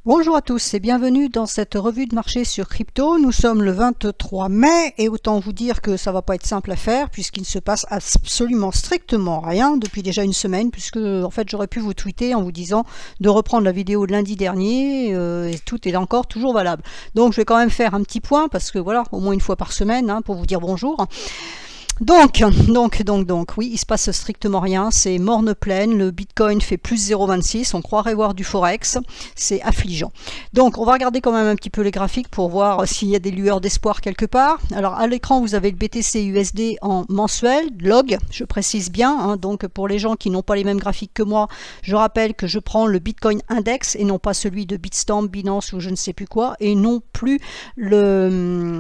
Bonjour à tous et bienvenue dans cette revue de marché sur crypto. Nous sommes le 23 mai et autant vous dire que ça va pas être simple à faire puisqu'il ne se passe absolument strictement rien depuis déjà une semaine, puisque en fait j'aurais pu vous tweeter en vous disant de reprendre la vidéo de lundi dernier et tout est encore toujours valable. Donc je vais quand même faire un petit point parce que voilà, au moins une fois par semaine pour vous dire bonjour. Donc, oui, il se passe strictement rien, c'est morne pleine, le Bitcoin fait plus 0,26, on croirait voir du Forex, c'est affligeant. Donc, on va regarder quand même un petit peu les graphiques pour voir s'il y a des lueurs d'espoir quelque part. Alors, à l'écran, vous avez le BTC USD en mensuel, log, je précise bien, donc pour les gens qui n'ont pas les mêmes graphiques que moi, je rappelle que je prends le Bitcoin Index et non pas celui de Bitstamp, Binance ou je ne sais plus quoi, et non plus le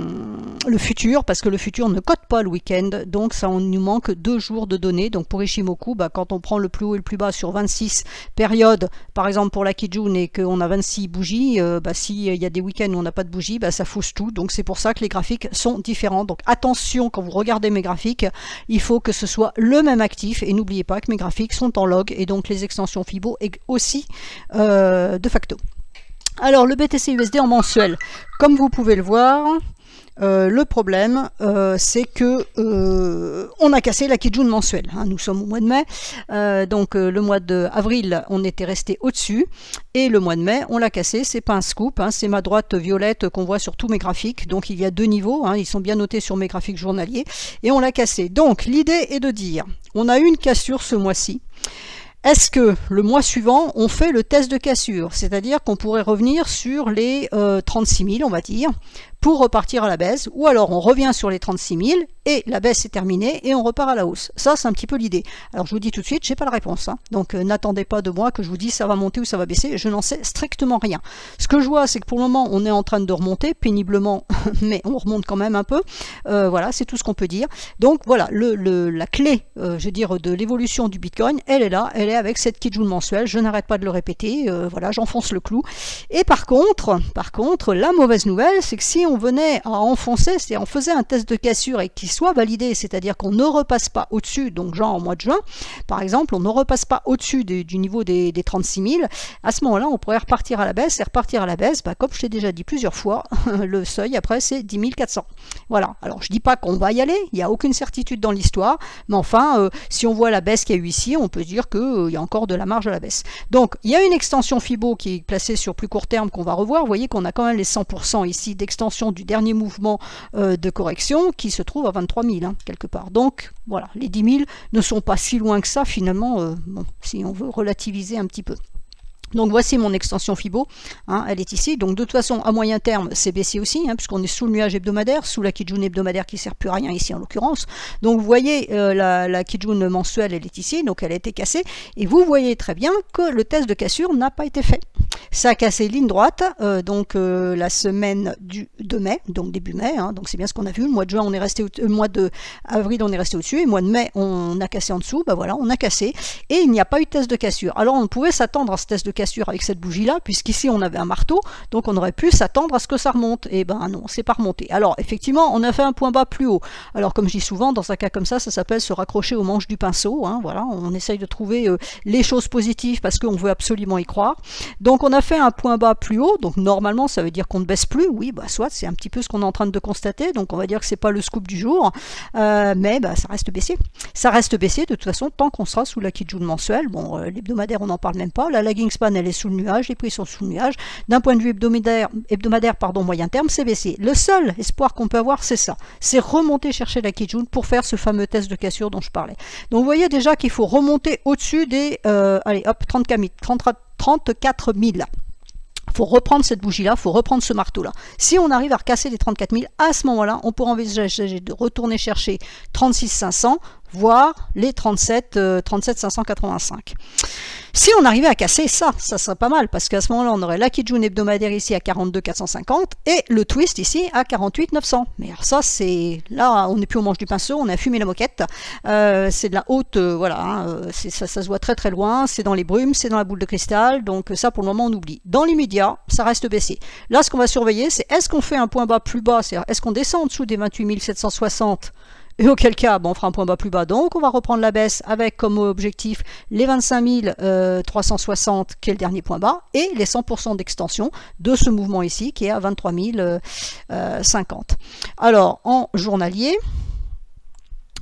futur, parce que le futur ne cote pas le week-end. Donc ça, on nous manque 2 jours de données. Donc pour Ishimoku, quand on prend le plus haut et le plus bas sur 26 périodes, par exemple pour la Kijun, et qu'on a 26 bougies, s'il y a des week-ends où on n'a pas de bougies, ça fausse tout. Donc c'est pour ça que les graphiques sont différents. Donc attention, quand vous regardez mes graphiques, il faut que ce soit le même actif. Et n'oubliez pas que mes graphiques sont en log et donc les extensions Fibo aussi de facto. Alors le BTC USD en mensuel, comme vous pouvez le voir, le problème, c'est que on a cassé la Kijun mensuelle. Nous sommes au mois de mai, donc le mois d'avril, on était resté au-dessus, et le mois de mai, on l'a cassé. C'est pas un scoop, c'est ma droite violette qu'on voit sur tous mes graphiques. Donc il y a 2 niveaux, ils sont bien notés sur mes graphiques journaliers, et on l'a cassé. Donc l'idée est de dire, on a eu une cassure ce mois-ci. Est-ce que le mois suivant, on fait le test de cassure, c'est-à-dire qu'on pourrait revenir sur les 36 000, on va dire, pour repartir à la baisse, ou alors on revient sur les 36 000 et la baisse est terminée et on repart à la hausse. Ça, c'est un petit peu l'idée. Alors je vous dis tout de suite, j'ai pas la réponse. Donc n'attendez pas de moi que je vous dise ça va monter ou ça va baisser, je n'en sais strictement rien. Ce que je vois, c'est que pour le moment, on est en train de remonter péniblement, mais on remonte quand même un peu. Voilà, c'est tout ce qu'on peut dire. Donc voilà, la clé, je veux dire, de l'évolution du Bitcoin, elle est là, elle est avec cette Kijun mensuelle. Je n'arrête pas de le répéter. Voilà, j'enfonce le clou. Et par contre, la mauvaise nouvelle, c'est que si on venait à enfoncer, c'est-à-dire on faisait un test de cassure et qu'il soit validé, c'est-à-dire qu'on ne repasse pas au-dessus, donc genre au mois de juin, par exemple, on ne repasse pas au-dessus du niveau des 36 000, à ce moment-là, on pourrait repartir à la baisse, et repartir à la baisse, comme je l'ai déjà dit plusieurs fois, le seuil après c'est 10 400. Voilà, alors je dis pas qu'on va y aller, il n'y a aucune certitude dans l'histoire, mais enfin, si on voit la baisse qu'il y a eu ici, on peut dire qu'il y a encore de la marge à la baisse. Donc, il y a une extension Fibo qui est placée sur plus court terme qu'on va revoir. Vous voyez qu'on a quand même les 100% ici d'extension du dernier mouvement de correction qui se trouve à 23 000 quelque part. Donc voilà, les 10 000 ne sont pas si loin que ça finalement, si on veut relativiser un petit peu. Donc voici mon extension Fibo, elle est ici. Donc de toute façon, à moyen terme, c'est baissier aussi, puisqu'on est sous le nuage hebdomadaire, sous la Kijun hebdomadaire qui ne sert plus à rien ici en l'occurrence. Donc vous voyez, la Kijun mensuelle, elle est ici, donc elle a été cassée. Et vous voyez très bien que le test de cassure n'a pas été fait. Ça a cassé ligne droite, la semaine de mai, donc début mai, donc c'est bien ce qu'on a vu. Le mois de juin, on est resté le mois d'avril, on est resté au-dessus, et le mois de mai, on a cassé en dessous. Voilà, on a cassé, et il n'y a pas eu de test de cassure. Alors on pouvait s'attendre à ce test de cassure avec cette bougie là, puisqu'ici on avait un marteau, donc on aurait pu s'attendre à ce que ça remonte. Et non, c'est pas remonté. Alors effectivement, on a fait un point bas plus haut. Alors comme je dis souvent, dans un cas comme ça s'appelle se raccrocher aux manches du pinceau. Voilà, on essaye de trouver les choses positives parce qu'on veut absolument y croire. Donc on a fait un point bas plus haut, donc normalement ça veut dire qu'on ne baisse plus. Oui, soit c'est un petit peu ce qu'on est en train de constater, donc on va dire que c'est pas le scoop du jour, mais ça reste baissier. Ça reste baissier de toute façon tant qu'on sera sous la Kijun mensuelle. Bon, l'hebdomadaire on n'en parle même pas. La lagging span elle est sous le nuage, les prix sont sous le nuage. D'un point de vue hebdomadaire moyen terme, c'est baissier. Le seul espoir qu'on peut avoir, c'est ça, c'est remonter chercher la Kijun pour faire ce fameux test de cassure dont je parlais. Donc vous voyez déjà qu'il faut remonter au-dessus des 34 000 là. Il faut reprendre cette bougie-là, il faut reprendre ce marteau-là. Si on arrive à recasser les 34 000, à ce moment-là, on pourra envisager de retourner chercher 36 500, voire les 37 585. Si on arrivait à casser ça serait pas mal, parce qu'à ce moment-là, on aurait la Kijun hebdomadaire ici à 42 450 et le twist ici à 48 900. Mais alors ça, c'est là, on n'est plus au manche du pinceau, on a fumé la moquette. C'est de la haute, ça se voit très très loin, c'est dans les brumes, c'est dans la boule de cristal, donc ça pour le moment on oublie. Dans l'immédiat, ça reste baissier. Là, ce qu'on va surveiller, c'est est-ce qu'on fait un point bas plus bas, c'est-à-dire est-ce qu'on descend en dessous des 28 760 et auquel cas, bon, on fera un point bas plus bas. Donc, on va reprendre la baisse avec comme objectif les 25 360 qui est le dernier point bas et les 100% d'extension de ce mouvement ici qui est à 23 050. Alors, en journalier,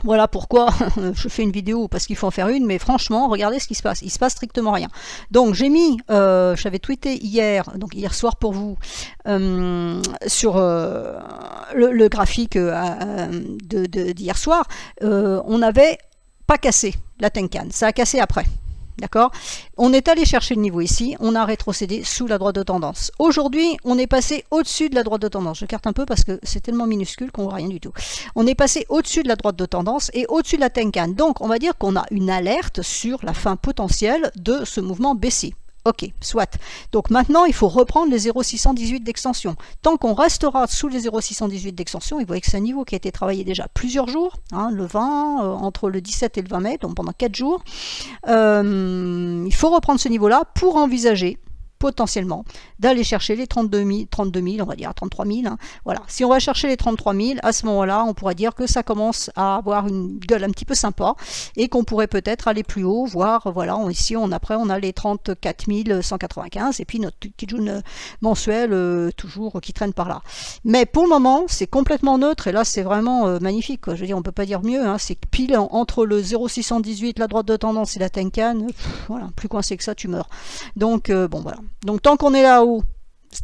voilà pourquoi je fais une vidéo, parce qu'il faut en faire une, mais franchement, regardez ce qui se passe. Il se passe strictement rien. Donc, j'ai mis, j'avais tweeté hier, donc hier soir pour vous, sur le graphique d'hier soir, on n'avait pas cassé la Tenkan. Ça a cassé après. D'accord? On est allé chercher le niveau ici, on a rétrocédé sous la droite de tendance. Aujourd'hui, on est passé au-dessus de la droite de tendance. Je carte un peu parce que c'est tellement minuscule qu'on voit rien du tout. On est passé au-dessus de la droite de tendance et au-dessus de la Tenkan. Donc, on va dire qu'on a une alerte sur la fin potentielle de ce mouvement baissier. Ok, soit. Donc maintenant, il faut reprendre les 0,618 d'extension. Tant qu'on restera sous les 0,618 d'extension, vous voyez que c'est un niveau qui a été travaillé déjà plusieurs jours, hein, le 20, entre le 17 et le 20 mai, donc pendant 4 jours. Il faut reprendre ce niveau-là pour envisager potentiellement d'aller chercher les 32 000, on va dire à 33 000. Hein. Voilà. Si on va chercher les 33 000, à ce moment-là, on pourra dire que ça commence à avoir une gueule un petit peu sympa et qu'on pourrait peut-être aller plus haut, voir, voilà, ici, après, on a les 34 195 et puis notre Kijun mensuel toujours qui traîne par là. Mais pour le moment, c'est complètement neutre et là, c'est vraiment magnifique. Quoi. Je veux dire, on peut pas dire mieux. Hein. C'est pile entre le 0,618, la droite de tendance et la Tenkan. Voilà, plus coincé que ça, tu meurs. Donc, bon, voilà. Donc tant qu'on est là-haut,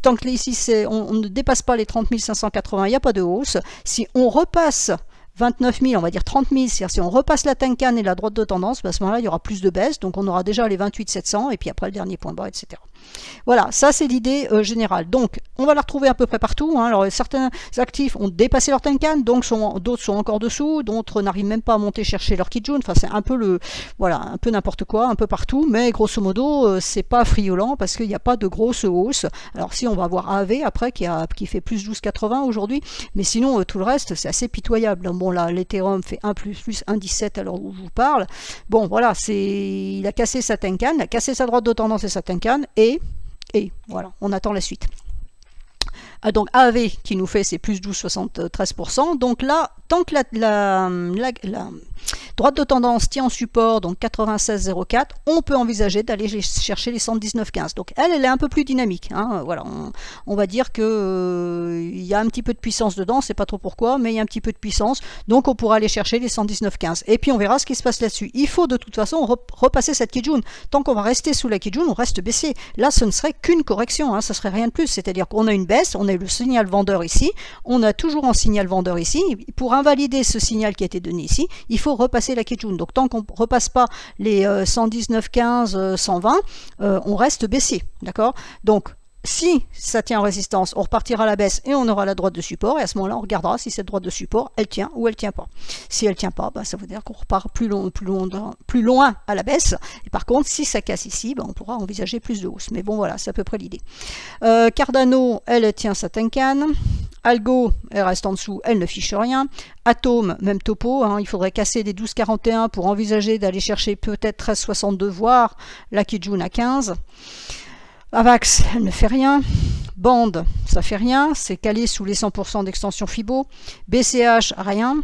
tant que ici on ne dépasse pas les 30 580, il n'y a pas de hausse. Si on repasse 29 000, on va dire 30 000, c'est-à-dire si on repasse la Tenkan et la droite de tendance, à ce moment-là, il y aura plus de baisse, donc on aura déjà les 28 700 et puis après le dernier point bas, etc. Voilà, ça c'est l'idée générale. Donc, on va la retrouver à peu près partout. Hein. Alors, certains actifs ont dépassé leur Tenkan, donc d'autres sont encore dessous, d'autres n'arrivent même pas à monter chercher leur Kijun. Enfin, c'est un peu voilà, un peu n'importe quoi, un peu partout, mais grosso modo, c'est pas friolant parce qu'il n'y a pas de grosse hausse. Alors, si on va voir AV après qui fait plus 12,80 aujourd'hui, mais sinon tout le reste c'est assez pitoyable. Bon là, l'Ethereum fait 1 plus 1,17 à l'heure où je vous parle. Bon voilà, il a cassé sa Tenkan, il a cassé sa droite de tendance et sa Tenkan et voilà, on attend la suite. Donc AAV qui nous fait c'est plus 12,73%. Donc là, tant que la droite de tendance tient en support, donc 96,04, on peut envisager d'aller chercher les 119,15. Donc elle est un peu plus dynamique. Hein. Voilà, on va dire que il y a un petit peu de puissance dedans, c'est pas trop pourquoi, mais il y a un petit peu de puissance. Donc on pourra aller chercher les 119,15. Et puis on verra ce qui se passe là-dessus. Il faut de toute façon repasser cette Kijun. Tant qu'on va rester sous la Kijun, on reste baissé. Là, ce ne serait qu'une correction, hein, ça serait rien de plus. C'est-à-dire qu'on a une baisse, on a eu le signal vendeur ici, on a toujours un signal vendeur ici. Pour invalider ce signal qui a été donné ici, il faut repasser la Kijun. Donc tant qu'on ne repasse pas les 119,15, 120, on reste baissier. D'accord? Donc si ça tient en résistance, on repartira à la baisse et on aura la droite de support. Et à ce moment-là, on regardera si cette droite de support, elle tient ou elle tient pas. Si elle tient pas, bah, ça veut dire qu'on repart plus loin à la baisse. Et par contre, si ça casse ici, bah, on pourra envisager plus de hausse. Mais bon, voilà, c'est à peu près l'idée. Cardano, elle tient sa Tenkan. Algo, elle reste en dessous, elle ne fiche rien. Atom, même topo, hein, il faudrait casser les 12,41 pour envisager d'aller chercher peut-être 13,62, voire la Kijun à 15. Avax, elle ne fait rien. Band, ça fait rien, c'est calé sous les 100% d'extension Fibo. BCH, rien.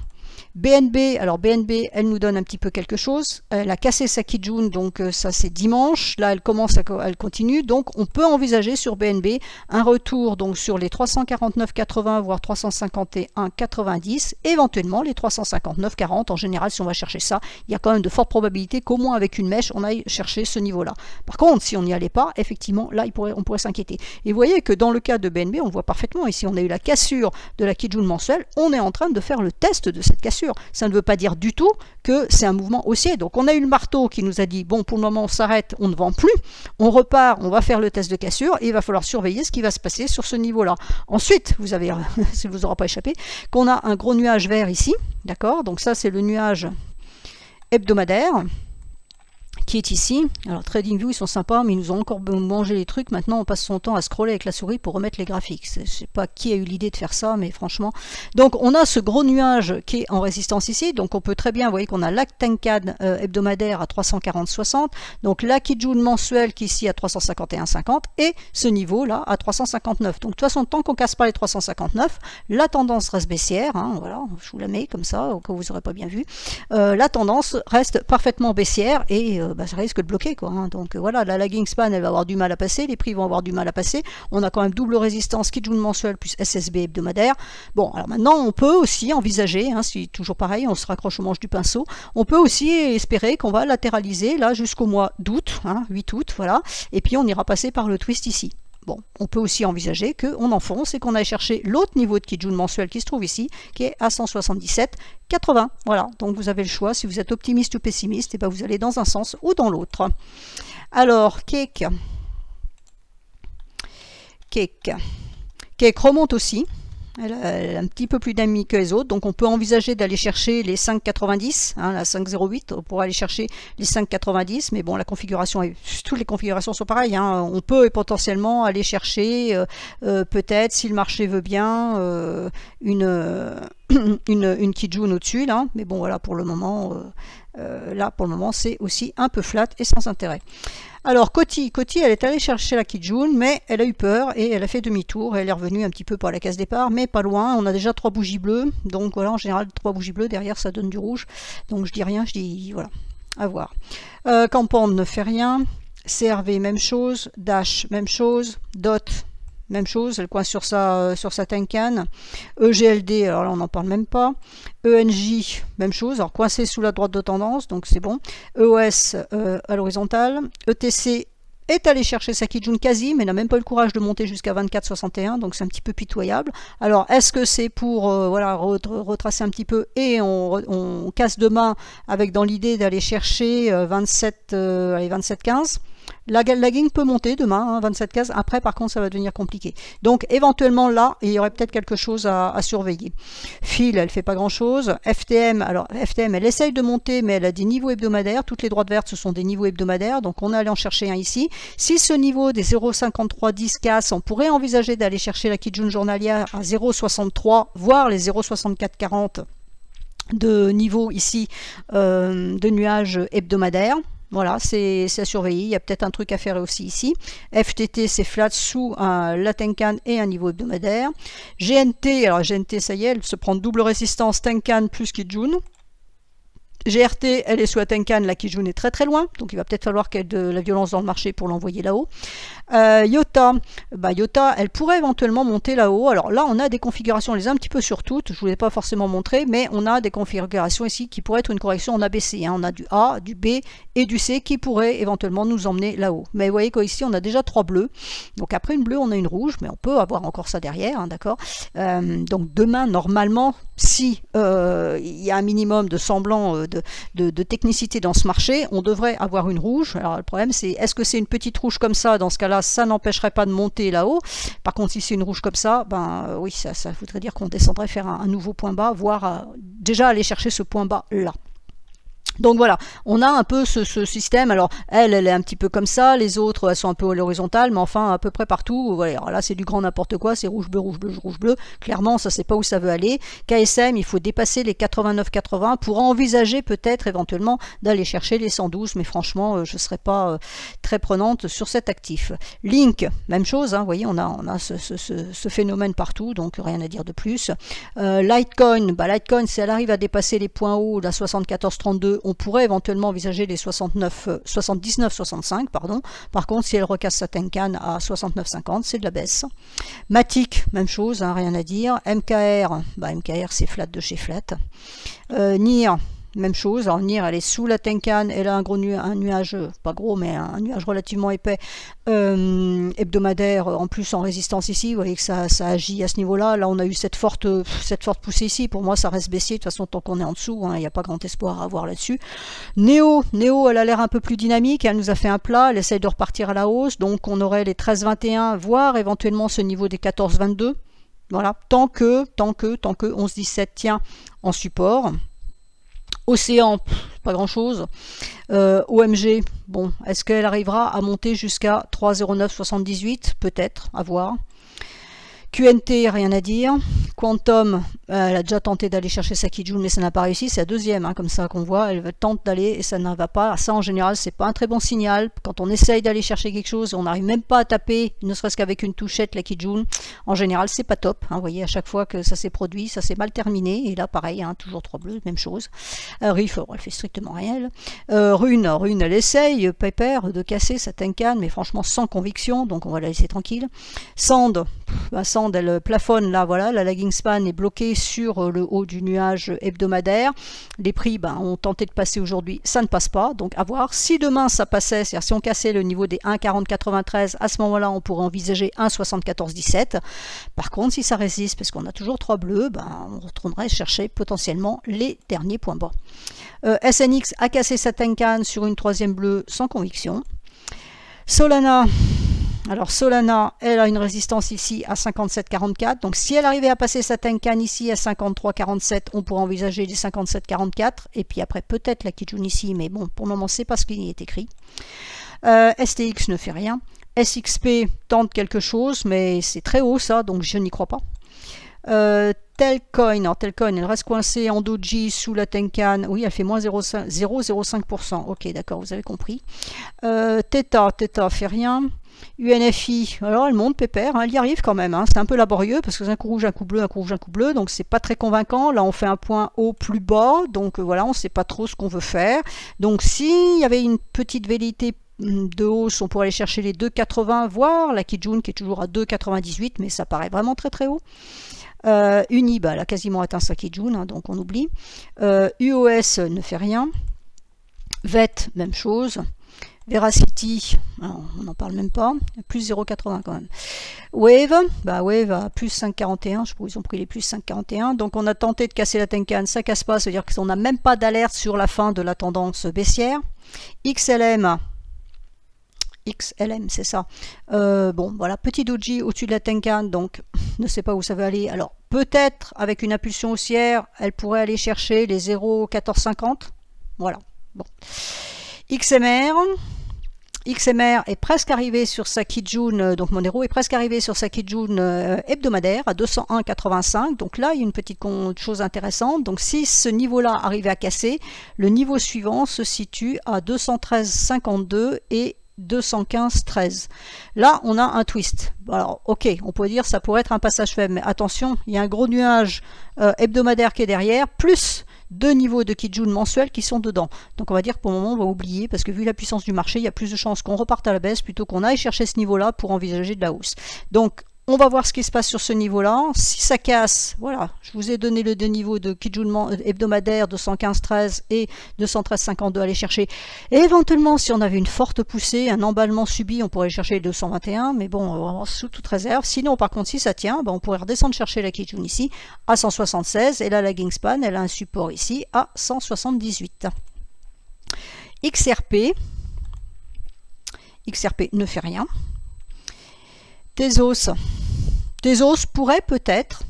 BNB, alors BNB, elle nous donne un petit peu quelque chose. Elle a cassé sa Kijun, donc ça c'est dimanche. Là, elle continue. Donc, on peut envisager sur BNB un retour donc sur les 349,80 voire 351,90, éventuellement les 359,40. En général, si on va chercher ça, il y a quand même de fortes probabilités qu'au moins avec une mèche, on aille chercher ce niveau-là. Par contre, si on n'y allait pas, effectivement, là, on pourrait s'inquiéter. Et vous voyez que dans le cas de BNB, on voit parfaitement ici, on a eu la cassure de la Kijun mensuelle. On est en train de faire le test de cette cassure. Ça ne veut pas dire du tout que c'est un mouvement haussier. Donc on a eu le marteau qui nous a dit bon, pour le moment on s'arrête, on ne vend plus, on repart, on va faire le test de cassure et il va falloir surveiller ce qui va se passer sur ce niveau-là. Ensuite, vous avez, ça ne vous aura pas échappé, qu'on a un gros nuage vert ici, d'accord? Donc ça c'est le nuage hebdomadaire. qui est ici. Alors TradingView ils sont sympas mais ils nous ont encore mangé les trucs. Maintenant on passe son temps à scroller avec la souris pour remettre les graphiques. Je sais pas qui a eu l'idée de faire ça, mais franchement. Donc on a ce gros nuage qui est en résistance ici, donc on peut très bien, vous voyez qu'on a la Tenkan hebdomadaire à 340,60, donc la Kijun mensuel qui est ici à 351,50 et ce niveau là à 359. Donc de toute façon tant qu'on casse pas les 359, la tendance reste baissière, hein, voilà, je vous la mets comme ça au cas où vous n'aurez pas bien vu. La tendance reste parfaitement baissière et ça risque de bloquer quoi, hein. Donc voilà, la lagging span elle va avoir du mal à passer, les prix vont avoir du mal à passer, on a quand même double résistance Kijun mensuel plus SSB hebdomadaire. Bon, alors maintenant on peut aussi envisager, hein, si toujours pareil, on se raccroche au manche du pinceau, on peut aussi espérer qu'on va latéraliser là jusqu'au mois d'août, hein, 8 août, voilà, et puis on ira passer par le twist ici. Bon, on peut aussi envisager qu'on enfonce et qu'on aille chercher l'autre niveau de Kijun mensuel qui se trouve ici, qui est à 177,80. Voilà, donc vous avez le choix, si vous êtes optimiste ou pessimiste, et ben vous allez dans un sens ou dans l'autre. Alors, Cake remonte aussi. Elle est un petit peu plus dynamique que les autres, donc on peut envisager d'aller chercher les 5,90, hein, la 5,08, on pourrait aller chercher les 5,90, mais bon, la configuration, toutes les configurations sont pareilles, hein. On peut potentiellement aller chercher, peut-être, si le marché veut bien, une Kijun au-dessus, là, mais bon, voilà, pour le moment, c'est aussi un peu flat et sans intérêt. Alors Coty, elle est allée chercher la Kijun, mais elle a eu peur et elle a fait demi-tour. Elle est revenue un petit peu par la case départ, mais pas loin. On a déjà 3 bougies bleues, donc voilà, en général 3 bougies bleues, derrière ça donne du rouge. Donc je dis rien, je dis voilà, à voir. Campan ne fait rien, CRV même chose, Dash même chose, Dot même chose, elle coince sur sa Tenkan. EGLD, alors là on n'en parle même pas. ENJ, même chose, alors coincé sous la droite de tendance, donc c'est bon. EOS à l'horizontale. ETC est allé chercher sa Kijun quasi, mais n'a même pas eu le courage de monter jusqu'à 24,61, donc c'est un petit peu pitoyable. Alors est-ce que c'est pour voilà, retracer un petit peu et on casse demain avec dans l'idée d'aller chercher 27,15. La lagging peut monter demain, hein, 27,15. Après, par contre, ça va devenir compliqué. Donc, éventuellement, là, il y aurait peut-être quelque chose à surveiller. FIL, elle fait pas grand-chose. FTM, alors, FTM, elle essaye de monter, mais elle a des niveaux hebdomadaires. Toutes les droites vertes, ce sont des niveaux hebdomadaires. Donc, on est allé en chercher un ici. Si ce niveau des 0,5310 casse, on pourrait envisager d'aller chercher la Kijun journalière à 0,63, voire les 0,6440 de niveau ici de nuages hebdomadaires. Voilà, c'est à surveiller. Il y a peut-être un truc à faire aussi ici. FTT, c'est flat sous la Tenkan et un niveau hebdomadaire. GNT, alors GNT, ça y est, elle se prend double résistance Tenkan plus Kijun. GRT, elle est sous la Tenkan, la Kijun est très très loin, donc il va peut-être falloir qu'elle ait de la violence dans le marché pour l'envoyer là-haut. Iota, Iota, elle pourrait éventuellement monter là-haut. Alors là, on a des configurations, on les a un petit peu sur toutes, je ne vous l'ai pas forcément montré, mais on a des configurations ici qui pourraient être une correction en ABC. Hein. On a du A, du B et du C qui pourraient éventuellement nous emmener là-haut. Mais vous voyez qu'ici, on a déjà 3 bleus. Donc après une bleue, on a une rouge, mais on peut avoir encore ça derrière, hein, d'accord. Donc demain, normalement, si il y a un minimum de semblant de technicité dans ce marché, on devrait avoir une rouge. Alors le problème, c'est est-ce que c'est une petite rouge comme ça? Dans ce cas-là, ça n'empêcherait pas de monter là-haut. Par contre, si c'est une rouge comme ça, oui, ça voudrait dire qu'on descendrait faire un nouveau point bas, voire déjà aller chercher ce point bas là. Donc voilà, on a un peu ce système. Alors elle est un petit peu comme ça, les autres elles sont un peu à l'horizontale, mais enfin à peu près partout. Voilà, alors là c'est du grand n'importe quoi, c'est rouge bleu, rouge bleu, rouge bleu. Clairement ça c'est pas où ça veut aller. KSM, il faut dépasser les 89,80 pour envisager peut-être éventuellement d'aller chercher les 112, mais franchement je ne serais pas très prenante sur cet actif. Link, même chose, hein, vous voyez on a ce phénomène partout, donc rien à dire de plus. Litecoin, Litecoin si elle arrive à dépasser les points hauts, la 74,32, on pourrait éventuellement envisager les 79,65, pardon. Par contre, si elle recasse sa Tenkan à 69,50, c'est de la baisse. Matic, même chose, hein, rien à dire. MKR, MKR c'est flat de chez flat. NIR, même chose. Alors NIR, elle est sous la Tenkan, elle a un nuage, pas gros, mais un nuage relativement épais, hebdomadaire, en plus en résistance ici. Vous voyez que ça agit à ce niveau-là. Là, on a eu cette forte poussée ici. Pour moi, ça reste baissier. De toute façon, tant qu'on est en dessous, il n'y a pas grand espoir à avoir là-dessus. Néo, elle a l'air un peu plus dynamique. Elle nous a fait un plat. Elle essaye de repartir à la hausse. Donc, on aurait les 13,21, voire éventuellement ce niveau des 14,22. Voilà. Tant que 11,17 tient en support. Océan, pas grand chose. OMG, bon, est-ce qu'elle arrivera à monter jusqu'à 3,0978? Peut-être, à voir. QNT, rien à dire. Quantum, elle a déjà tenté d'aller chercher sa Kijun, mais ça n'a pas réussi. C'est la deuxième, hein, comme ça qu'on voit. Elle tente d'aller et ça ne va pas. Ça, en général, c'est pas un très bon signal. Quand on essaye d'aller chercher quelque chose, on n'arrive même pas à taper, ne serait-ce qu'avec une touchette, la Kijun. En général, c'est pas top. Hein. Vous voyez, à chaque fois que ça s'est produit, ça s'est mal terminé. Et là, pareil, hein, toujours 3 bleus, même chose. Riff, elle fait strictement rien. Rune, elle essaye, Pepper, de casser sa Tenkan, mais franchement, sans conviction. Donc, on va la laisser tranquille. Sand, Sand, elle plafonne là, voilà, la lagging span est bloquée sur le haut du nuage hebdomadaire. Les prix ont tenté de passer aujourd'hui, ça ne passe pas, donc à voir. Si demain ça passait, c'est-à-dire si on cassait le niveau des 1,4093, à ce moment-là on pourrait envisager 1,7417. Par contre, si ça résiste, parce qu'on a toujours 3 bleus, on retournerait chercher potentiellement les derniers points bas. SNX a cassé sa Tenkan sur une 3e bleue sans conviction. Solana, alors Solana, elle a une résistance ici à 57,44. Donc si elle arrivait à passer sa Tenkan ici à 53,47, on pourrait envisager les 57,44. Et puis après peut-être la Kijun ici, mais bon, pour le moment c'est pas ce qui est écrit. STX ne fait rien. SXP tente quelque chose, mais c'est très haut ça, donc je n'y crois pas. Telcoin, alors Telcoin, elle reste coincée en doji sous la Tenkan. Oui, elle fait moins 0,05%. Ok, d'accord, vous avez compris. Theta fait rien. UNFI, alors elle monte pépère, hein, elle y arrive quand même, hein. C'est un peu laborieux parce que c'est un coup rouge, un coup bleu, un coup rouge, un coup bleu, donc c'est pas très convaincant. Là on fait un point haut plus bas, donc voilà, on sait pas trop ce qu'on veut faire. Donc s'il y avait une petite velléité de hausse, on pourrait aller chercher les 2,80, voire la Kijun qui est toujours à 2,98, mais ça paraît vraiment très très haut. Uni, elle a quasiment atteint sa Kijun, hein, donc on oublie. UOS ne fait rien. VET, même chose. Veracity, alors, on n'en parle même pas, plus 0,80 quand même. Wave, Wave à plus 5,41, je pense qu'ils ont pris les plus 5,41, donc on a tenté de casser la Tenkan, ça casse pas, c'est-à-dire qu'on n'a même pas d'alerte sur la fin de la tendance baissière. XLM, c'est ça. Bon, voilà, petit doji au-dessus de la Tenkan, donc ne sais pas où ça va aller. Alors, peut-être, avec une impulsion haussière, elle pourrait aller chercher les 0,1450. Voilà, bon. XMR est presque arrivé sur sa Kijun, donc Monero est presque arrivé sur sa Kijun hebdomadaire à 201,85. Donc là, il y a une petite chose intéressante. Donc si ce niveau-là arrivait à casser, le niveau suivant se situe à 213,52 et 215,13. Là, on a un twist. Alors, ok, on peut dire ça pourrait être un passage faible, mais attention, il y a un gros nuage hebdomadaire qui est derrière, plus 2 niveaux de Kijun mensuels qui sont dedans. Donc on va dire que pour le moment on va oublier, parce que vu la puissance du marché, il y a plus de chances qu'on reparte à la baisse plutôt qu'on aille chercher ce niveau-là pour envisager de la hausse. Donc on va voir ce qui se passe sur ce niveau-là. Si ça casse, voilà, je vous ai donné le 2 niveaux de Kijun hebdomadaire, 215,13 et 213,52 à aller chercher. Et éventuellement, si on avait une forte poussée, un emballement subi, on pourrait chercher les 221, mais bon, sous toute réserve. Sinon, par contre, si ça tient, on pourrait redescendre chercher la Kijun ici à 176, et là, la Gingspan, elle a un support ici à 178. XRP ne fait rien. Tezos pourrait peut-être,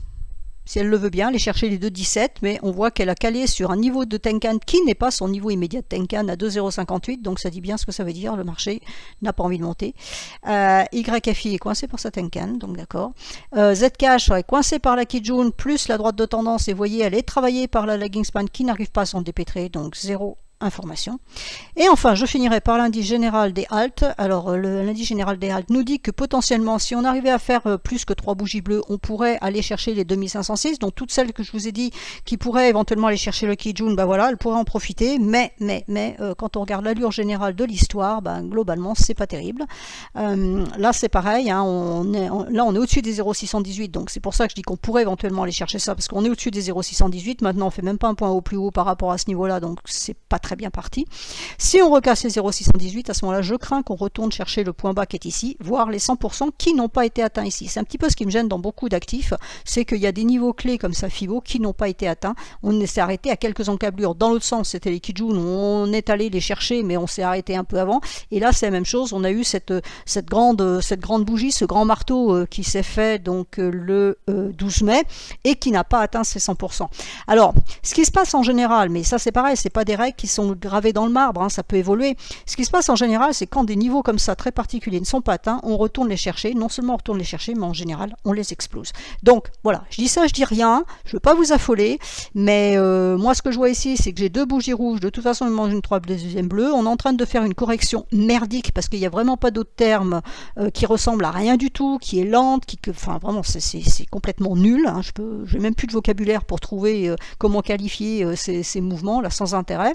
si elle le veut bien, aller chercher les 2,17, mais on voit qu'elle a calé sur un niveau de Tenkan qui n'est pas son niveau immédiat de Tenkan à 2,058, donc ça dit bien ce que ça veut dire, le marché n'a pas envie de monter. YFI est coincé par sa Tenkan, donc d'accord. Zcash est coincé par la Kijun plus la droite de tendance, et vous voyez, elle est travaillée par la lagging span qui n'arrive pas à s'en dépêtrer, donc 0 information. Et enfin, je finirai par l'indice général des haltes. Alors, l'indice général des haltes nous dit que potentiellement, si on arrivait à faire plus que 3 bougies bleues, on pourrait aller chercher les 2506. Donc, toutes celles que je vous ai dit qui pourraient éventuellement aller chercher le Kijun, voilà, elles pourraient en profiter. Mais quand on regarde l'allure générale de l'histoire, globalement, c'est pas terrible. Là, c'est pareil. Hein, là, on est au-dessus des 0,618. Donc, c'est pour ça que je dis qu'on pourrait éventuellement aller chercher ça, parce qu'on est au-dessus des 0,618. Maintenant, on fait même pas un point au plus haut par rapport à ce niveau-là. Donc, c'est pas très bien parti. Si on recasse les 0,618, à ce moment-là, je crains qu'on retourne chercher le point bas qui est ici, voire les 100% qui n'ont pas été atteints ici. C'est un petit peu ce qui me gêne dans beaucoup d'actifs, c'est qu'il y a des niveaux clés comme ça FIBO qui n'ont pas été atteints. On s'est arrêté à quelques encablures. Dans l'autre sens, c'était les Kijun, on est allé les chercher, mais on s'est arrêté un peu avant. Et là, c'est la même chose. On a eu cette grande bougie, ce grand marteau qui s'est fait donc le 12 mai et qui n'a pas atteint ses 100%. Alors, ce qui se passe en général, mais ça c'est pareil, c'est pas des règles qui sont sont gravés dans le marbre, hein, ça peut évoluer. Ce qui se passe en général, c'est quand des niveaux comme ça très particuliers ne sont pas atteints, on retourne les chercher. Non seulement on retourne les chercher, mais en général, on les explose. Donc voilà, je dis ça, je dis rien, je ne veux pas vous affoler, mais moi ce que je vois ici, c'est que j'ai 2 bougies rouges, de toute façon il mange une 3 deuxième bleue, on est en train de faire une correction merdique, parce qu'il n'y a vraiment pas d'autre terme qui ressemble à rien du tout, qui est lente, enfin vraiment c'est complètement nul, hein. Je n'ai même plus de vocabulaire pour trouver comment qualifier ces mouvements là sans intérêt.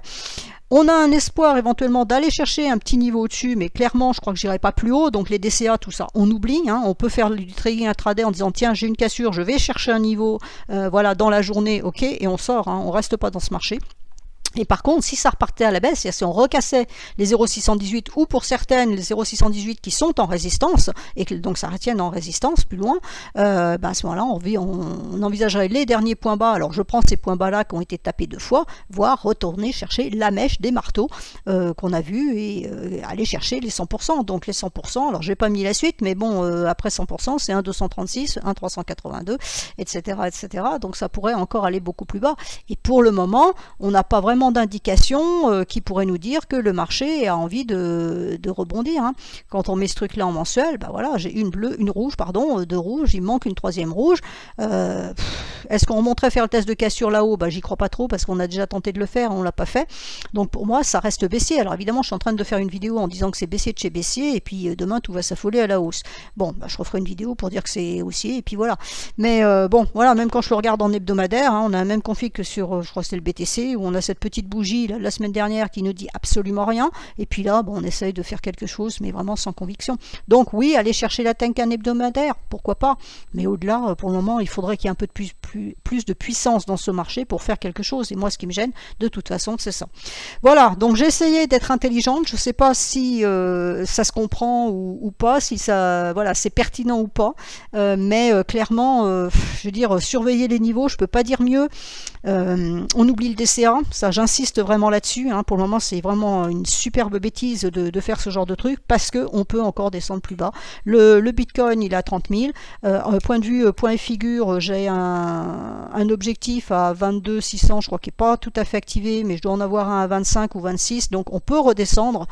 On a un espoir éventuellement d'aller chercher un petit niveau au-dessus, mais clairement, je crois que j'irai pas plus haut. Donc les DCA, tout ça, on oublie. Hein. On peut faire du trading intraday en disant tiens, j'ai une cassure, je vais chercher un niveau, voilà, dans la journée, ok, et on sort. Hein. On reste pas dans ce marché. Et par contre, si ça repartait à la baisse, c'est-à-dire si on recassait les 0,618 ou pour certaines les 0,618 qui sont en résistance et que donc ça retienne en résistance plus loin, à ce moment-là, on envisagerait les derniers points bas. Alors je prends ces points bas-là qui ont été tapés 2 fois, voire retourner chercher la mèche des marteaux qu'on a vu et aller chercher les 100%. Donc les 100%, alors j'ai pas mis la suite, mais bon, après 100%, c'est 1,236, 1,382, etc., etc. Donc ça pourrait encore aller beaucoup plus bas. Et pour le moment, on n'a pas vraiment d'indications qui pourraient nous dire que le marché a envie de rebondir. Hein. Quand on met ce truc là en mensuel, voilà, j'ai une bleue, une rouge, pardon, 2 rouges, il manque une 3e rouge. Est-ce qu'on remonterait faire le test de cassure là-haut? J'y crois pas trop parce qu'on a déjà tenté de le faire, on l'a pas fait. Donc pour moi, ça reste baissier. Alors évidemment, je suis en train de faire une vidéo en disant que c'est baissier de chez baissier et puis demain tout va s'affoler à la hausse. Bon, je referai une vidéo pour dire que c'est haussier et puis voilà. Mais bon, voilà, même quand je le regarde en hebdomadaire, hein, on a un même config que sur, je crois que c'est le BTC, où on a cette petite bougie là, la semaine dernière qui nous dit absolument rien, et puis là on essaye de faire quelque chose mais vraiment sans conviction. Donc oui, aller chercher la Tenkan hebdomadaire, pourquoi pas, mais au-delà, pour le moment il faudrait qu'il y ait un peu de plus de puissance dans ce marché pour faire quelque chose, et moi ce qui me gêne de toute façon c'est ça. Voilà, donc j'ai essayé d'être intelligente, je sais pas si ça se comprend ou pas, si ça, voilà, c'est pertinent ou pas, mais clairement je veux dire, surveiller les niveaux, je peux pas dire mieux. On oublie le DCA, ça j'insiste vraiment là-dessus, hein. Pour le moment c'est vraiment une superbe bêtise de faire ce genre de truc parce qu'on peut encore descendre plus bas. Le Bitcoin il est à 30 000, point de vue point et figure, j'ai un objectif à 22 600, je crois qu'il n'est pas tout à fait activé, mais je dois en avoir un à 25 ou 26, donc on peut redescendre,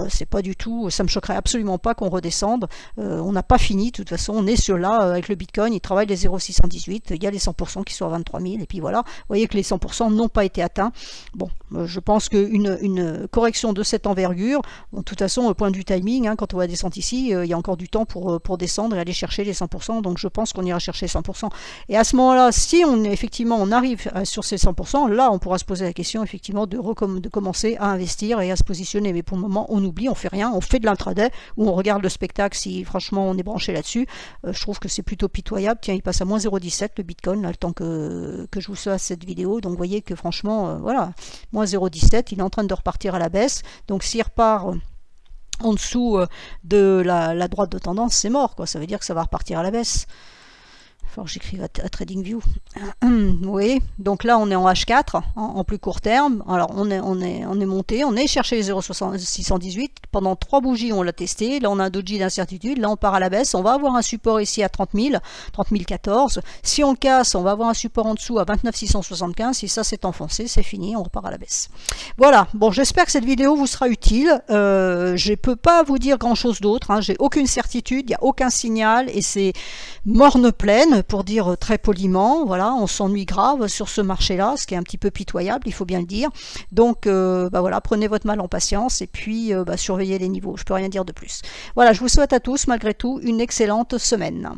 c'est pas du tout, ça me choquerait absolument pas qu'on redescende, on n'a pas fini, de toute façon on est sur là, avec le Bitcoin, il travaille les 0,618, il y a les 100% qui sont à 23 000, et puis voilà, vous voyez que les 100% n'ont pas été atteints. Bon, je pense qu'une correction de cette envergure, bon, de toute façon, au point de vue timing, hein, quand on va descendre ici, il y a encore du temps pour descendre et aller chercher les 100%, donc je pense qu'on ira chercher 100%. Et à ce moment-là, si effectivement on arrive sur ces 100%, là on pourra se poser la question effectivement de commencer à investir et à se positionner. Mais pour le moment, on oublie, on fait rien, on fait de l'intraday, ou on regarde le spectacle si franchement on est branché là-dessus. Je trouve que c'est plutôt pitoyable. Tiens, il passe à moins 0,17 le Bitcoin, là, le temps que je vous fasse cette vidéo. Donc vous voyez que franchement, voilà, moins 0,17, il est en train de repartir à la baisse. Donc s'il repart en dessous de la droite de tendance, c'est mort, quoi. Ça veut dire que ça va repartir à la baisse. Il faut que j'écrive à TradingView. Oui, donc là on est en H4, en plus court terme. Alors on est monté, on est cherché les 0,618. Pendant 3 bougies on l'a testé. Là on a un doji d'incertitude. Là on part à la baisse. On va avoir un support ici à 30 000, 30 014. Si on le casse, on va avoir un support en dessous à 29 675. Si ça s'est enfoncé, c'est fini, on repart à la baisse. Voilà, bon, j'espère que cette vidéo vous sera utile. Je ne peux pas vous dire grand chose d'autre, hein. J'ai aucune certitude, il n'y a aucun signal et c'est morne pleine, pour dire très poliment. Voilà, on s'ennuie grave sur ce marché-là, ce qui est un petit peu pitoyable, il faut bien le dire. Donc voilà, prenez votre mal en patience et puis surveillez les niveaux. Je peux rien dire de plus. Voilà, je vous souhaite à tous malgré tout une excellente semaine.